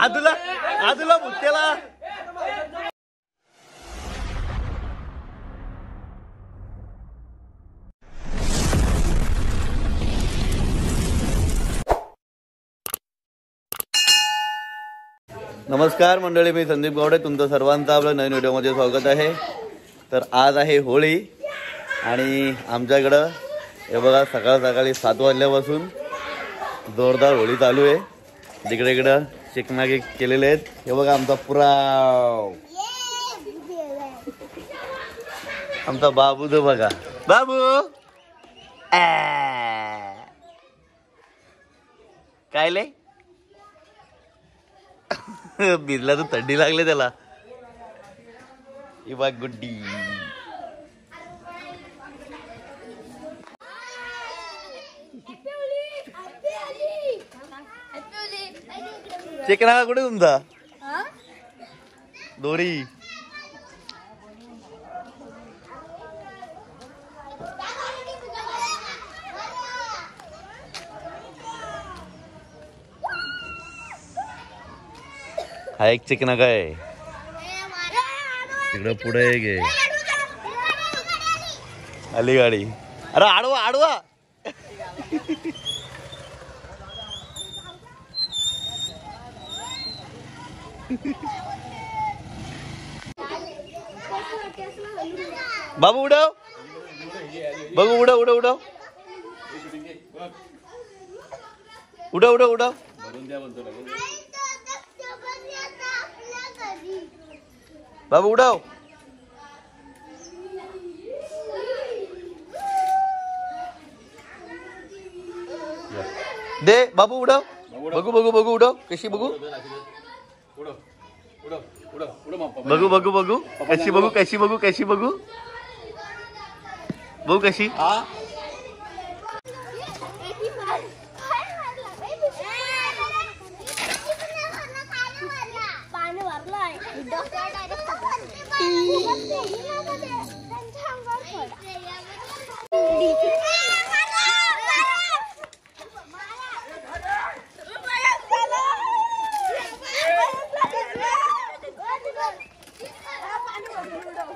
आदूला आदूला भुट्टेला नमस्कार मंडळी, मी संदीप गावडे, तुमचं सर्वांचं आपलं नवीन व्हिडिओमध्ये स्वागत आहे। तर आज आहे होळी आणि आमच्याकडं हे बघा सकाळी 7 वाजल्यापासून जोरदार होळी चालू आहे। तिकडे इकडं चिकनाकी केलेले आहेत। हे बघा आमचा पुराव, आमचा बाबू तो बघा, बाबू काय ले भिजला तर थंडी लागले त्याला। ही बघ गुड्डी, चिकना कुठे तुमचा दोरी हा एक चिकना काय तिकडं पुढे गे आली गाडी। अरे आडवा आडवा बाबू उडव, बघू उडव उडव उडव उडव उडव उडव बाबू उडव। दे बाबू उडव, बघू बघू बघू उडव कशी बघू, बघू बघू बघू कशी बघू कशी बघू कशी बघू बघू कशी।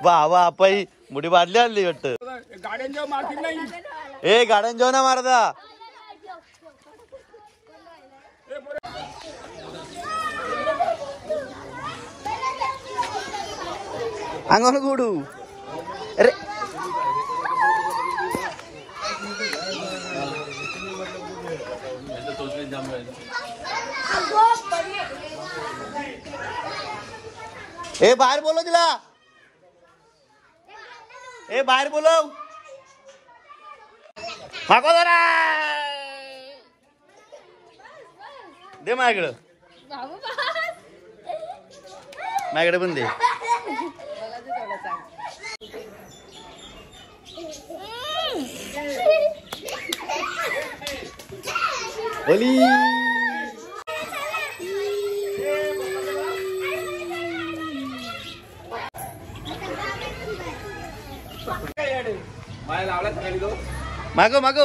वा वा पाई मुडी बादली आणली वाटत। गाड्यांच्या मारतील नाही, ए गाड्यांच्या ना मारदा अंगण गुडू। अरे ए बाहेर बोलो तिला, ए बाहेर बोलव मागो जरा दे माझ्याकडं, माझ्याकडे पण दे। होली मागो मागो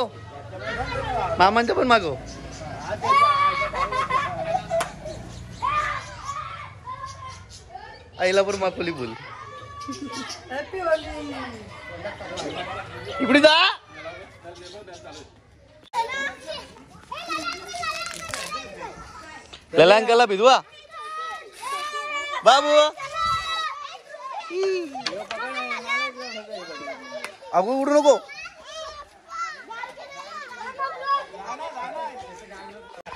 मामांचं पण मागो। आईला पण मागोली बोल, इकडे जा ललांकाला भिजवा बाबू। अगो उडू नको,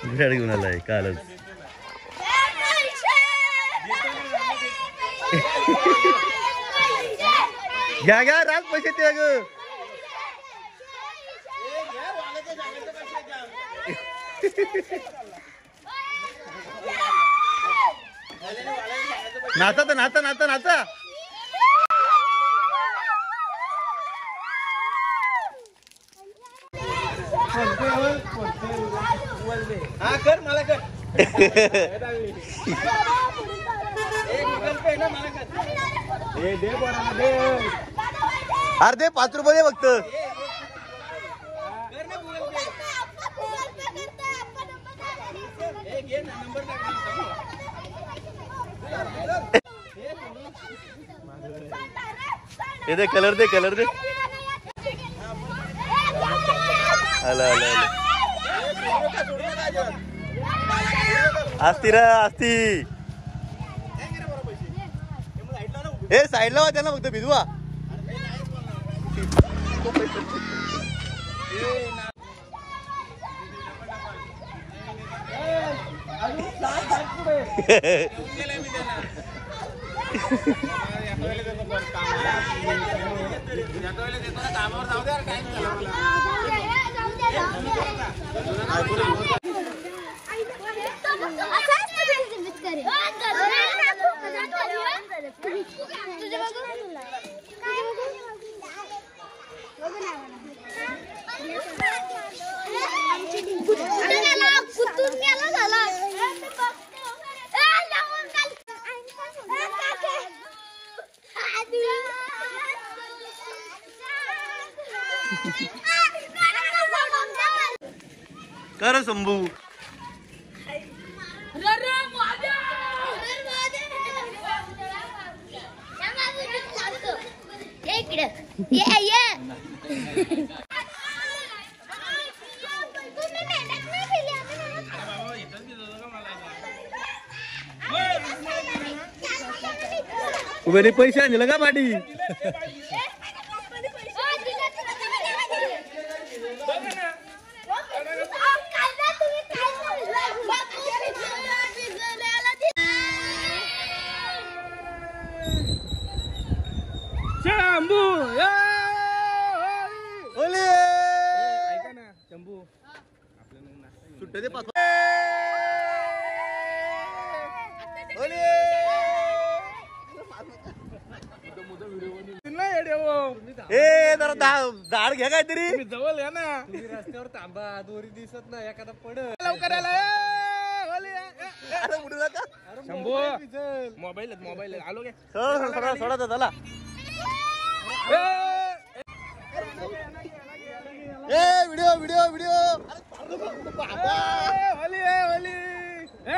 बिराड घेऊन आलाय कालच। घ्या घ्या राज पैसे ते ग नाचा तर नाचा नाचा नाचा। हा कर मला कर अरे दे 5 रुपये फक्त। हे दे कलर दे आला असती रे असती हे साईडला वा त्यांना फक्त भिजवा कर शंभू उभे पैसे आणले का पाठी शंभू ओले ऐका ना शंभू सुट्टे दे पाच ओले ए जरा दाढ घ्या काहीतरी जवळ या ना रस्त्यावर थांबा दोरी दिसत ना एखादा पड लवकर आला अरे उडू नका शंभू मोबाईल आलो गे सोडा झाला ए व्हिडिओ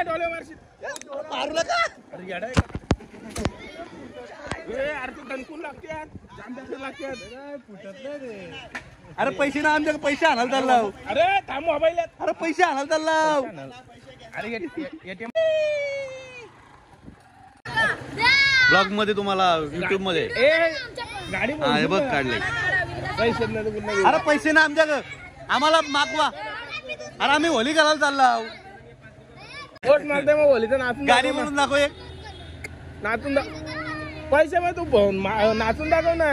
डोले मारशी मारू नका अरे तू टणकून लागतात जांभ्याचं लागतात फुटत नाही रे. अरे पैसे ना आमच्याकडे पैसे आणायला चालला अरे थांब मोबाईल अरे पैसे आणायला चालला अरे ATM ब्लॉग मध्ये तुम्हाला युट्यूब मध्ये गाडी हा हे बघ काढले पैसे अरे पैसे ना आमच्याकडे आम्हाला मागवा अरे आम्ही होली घालायला चालला वोट मागते मग होलीचं नाचून गाडी म्हणून दाखव एक नाचून पैसे मग तू नाचून दाखव ना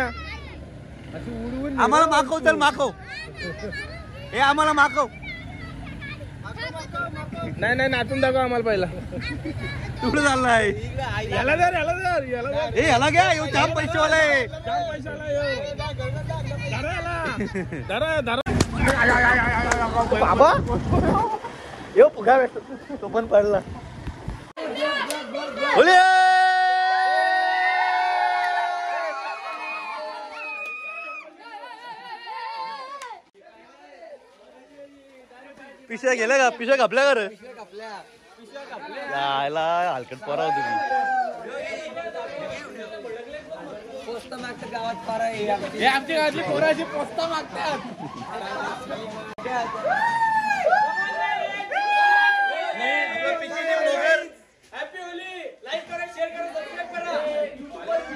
अशी उडवून आम्हाला मागव चल मागव हे आम्हाला मागव नाही नाचून दाखव आम्हाला पहिला कुठे चाललाय याला धर हे ह्याला घ्या येऊ जाम पैसेवाला आहे चार पैशाला धरा बाबा येऊ फुगा तो पण पडला पिशव्या गेल्या का पिशव्या कापल्या का रे यायला हलकट पोराव तुम्ही पोस्ट मागतं गावात पारा आहे हे आमच्या गावातली पोराची पोस्ता मागतात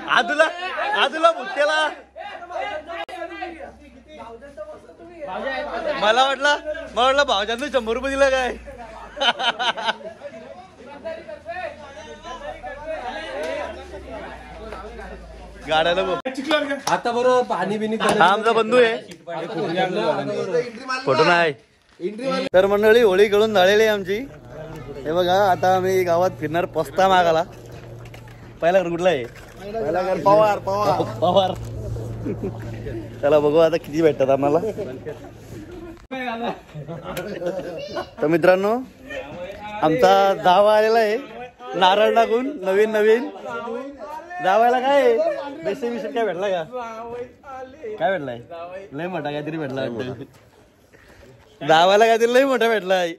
आजूला भुट्टेला मला वाटलं भावजांनी 100 रुपये दिला काय गाड्याला बघ आता बरोबर पाणी बिनी हा आमचा बंधू आहे फोटो नाही तर मंडळी होळी खेळून झालेली आहे आमची हे बघा आता आम्ही गावात फिरणार पस्ता मागाला पहिला घर कुठला आहे पहिला घर पवार चला बघू आता किती भेटतात आम्हाला तर मित्रांनो आमचा जावा आलेला आहे नारळ टाकून नवीन जावायला काय बेसे विषय काय भेटला का काय भेटलाय लय मोठा काहीतरी भेटला जावायला काहीतरी लय मोठा भेटलाय